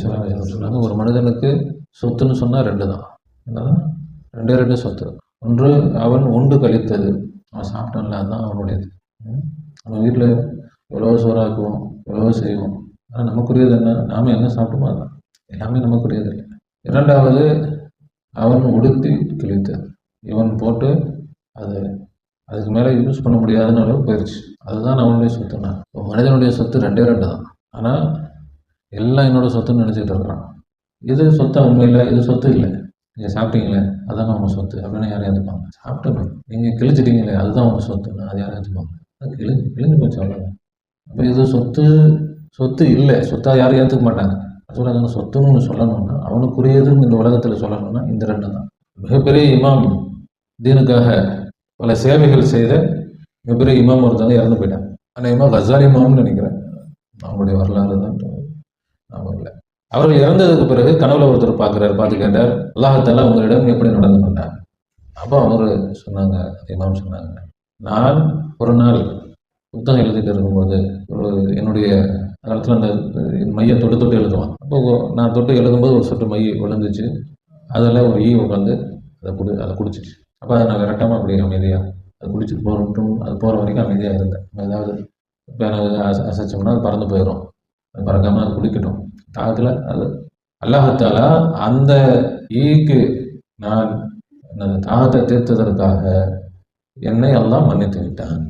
சொன்னாங்க, ஒரு மனிதனுக்கு சொத்துன்னு சொன்னால் ரெண்டு தான். என்னதான் ரெண்டே ரெண்டு சொத்து. ஒன்று அவன் உண்டு கழித்தது, அவன் சாப்பிட்டான்ல, அதுதான் அவனுடையது. அவன் வீட்டில் எவ்வளோ சோறாக்குவோம், எவ்வளோ செய்வோம், ஆனால் நமக்குரியது என்ன? நாம் என்ன சாப்பிட்டோமோ அதுதான், எல்லாமே நமக்குரியது இல்லை. இரண்டாவது அவன் உடுத்தி கிழித்தது, இவன் போட்டு அது அதுக்கு மேலே யூஸ் பண்ண முடியாதுன்னு அளவு போயிடுச்சு, அதுதான் அவனுடைய சொத்துனா. மனிதனுடைய சொத்து ரெண்டே ரெண்டு தான், ஆனால் எல்லாம் என்னோட சொத்துன்னு நினச்சிக்கிட்டு இருக்கிறான். இது சொத்தை உண்மையில், இது சொத்து இல்லை. நீங்கள் சாப்பிட்டீங்களே அதுதான் உங்கள் சொத்து அப்படின்னு யாரும் ஏற்றுப்பாங்க? சாப்பிட்டோமே, நீங்கள் கிழிச்சிட்டீங்களே அதுதான் உங்கள் சொத்துன்னு அது யாரும் ஏற்றுப்பாங்க? அது கிழிஞ்சு போச்சு, அவ்வளோதான். அப்போ இது சொத்து இல்லை, சொத்தாக யாரும் ஏற்றுக்க மாட்டாங்க. சொல்லுறாங்க, சொத்துன்னு சொல்லணும்னா அவனுக்குரியதுன்னு இந்த உலகத்தில் சொல்லணும்னா இந்த ரெண்டு தான். மிகப்பெரிய இமாம், தீனுக்காக பல சேவைகள் செய்த மிகப்பெரிய இமாம் ஒருத்தவங்க இறந்து போயிட்டாங்க. அநேகமாக கசாலி இமாம்னு நினைக்கிறேன், அவங்களுடைய வரலாறு தான் ஞாபகம் இல்லை. அவர்கள் இறந்ததுக்கு பிறகு கனவுல ஒருத்தர் பார்த்து கேட்டார், அல்லாஹ்தாலா உங்களிடம் எப்படி நடந்து கொண்டார்? அப்போ அவர் சொன்னாங்க, இமாம் சொன்னாங்க, நான் ஒரு நாள் புத்தகம் எழுதிட்டு இருக்கும்போது என்னுடைய காலத்தில் அந்த மையை தொட்டு எழுதுவான். அப்போ நான் தொட்டு எழுதும்போது ஒரு சொட்டு மை விழுந்துச்சு, அதில் ஒரு உட்காந்து அதை குடிச்சிச்சு. அப்போ அதை நான் விரட்டாமல் அப்படி அமைதியாக அது குடிச்சிட்டு போகட்டும், அது போகிற வரைக்கும் அமைதியாக இருந்தேன். ஏதாவது இப்போ எனக்கு அசைச்சோம்னா அது பறந்து போயிடும், அது பறக்காமல் அது குடிக்கட்டும். தாகத்தில் அது அல்லாஹ்தாலா அந்த ஈக்கு நான் அந்த தாகத்தை தீர்த்ததற்காக என்னை அல்லாஹ் மன்னித்து விட்டான்.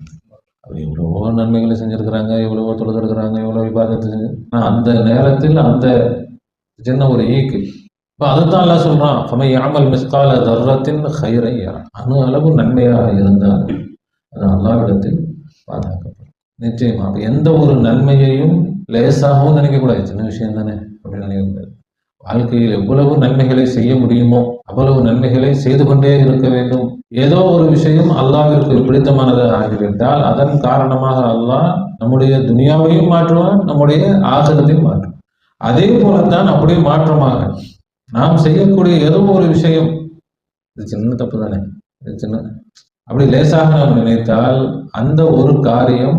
அது எவ்வளவோ நன்மைகளை செஞ்சுருக்கிறாங்க, எவ்வளவோ தொழுதுருக்கிறாங்க, எவ்வளோ விவாதத்தை செஞ்சு, ஆனால் அந்த நேரத்தில் அந்த சின்ன ஒரு ஈக்கு, இப்போ அதுதான் எல்லாம் சொல்கிறான், ஃபமை யாமல் மிஸ்கால தர்ரத்தின் ஹைரை அணு அளவு நன்மையாக இருந்தால் அது அல்லாஹ்விடத்தில் பாதுகாக்கப்படும் நிச்சயமா. அப்போ எந்த ஒரு நன்மையையும் லேசாகவும் நினைக்கக்கூடாது, சின்ன விஷயம் தானே அப்படின்னு நினைக்கக்கூடாது. வாழ்க்கையில் எவ்வளவு நன்மைகளை செய்ய முடியுமோ அவ்வளவு நன்மைகளை செய்து கொண்டே இருக்க வேண்டும். ஏதோ ஒரு விஷயம் அல்லாஹ்விற்கு பிடித்தமானதாக ஆகிவிட்டால் அதன் காரணமாக அல்லாஹ் நம்முடைய துனியாவையும் மாற்றுவான், நம்முடைய ஆகிரத்தையும் மாற்றுவான். அதே போலத்தான் அப்படியே மாற்றமாக நாம் செய்யக்கூடிய ஏதோ ஒரு விஷயம், இது சின்ன தப்பு தானே, இது சின்ன, அப்படி லேசாக நாம் நினைத்தால் அந்த ஒரு காரியம்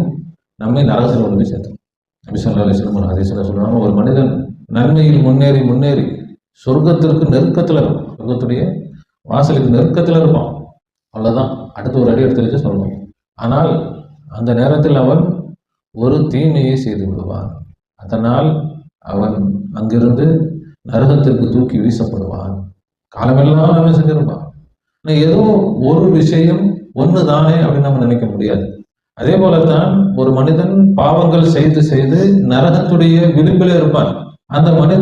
நம்மை நரகத்தில் கொண்டு போய் சேர்த்தோம். நபி ஸல்லல்லாஹு அலைஹி வஸல்லம் ஹதீஸ்ல சொல்றாங்க, ஒரு மனிதன் நன்மையில் முன்னேறி சொர்க்கத்திற்கு நெருக்கத்தில் இருக்கும், சொர்க்கத்துடைய வாசலுக்கு நெருக்கத்தில் இருப்பான், அவ்வளோதான், அடுத்து ஒரு அடி எடுத்து வச்சு சொல்லணும். ஆனால் அந்த நேரத்தில் அவன் ஒரு தீமையை செய்து விடுவான், அதனால் அவன் அங்கிருந்து நரகத்திற்கு தூக்கி வீசப்படுவான். காலமெல்லாம் அவன் செஞ்சிருப்பான். ஆனால் ஏதோ ஒரு விஷயம் ஒன்று தானே அப்படின்னு நம்ம நினைக்க முடியாது. அதே போலத்தான் ஒரு மனிதன் பாவங்கள் செய்து நரகத்துடைய விளிம்பில் இருப்பான். அந்த மனிதன்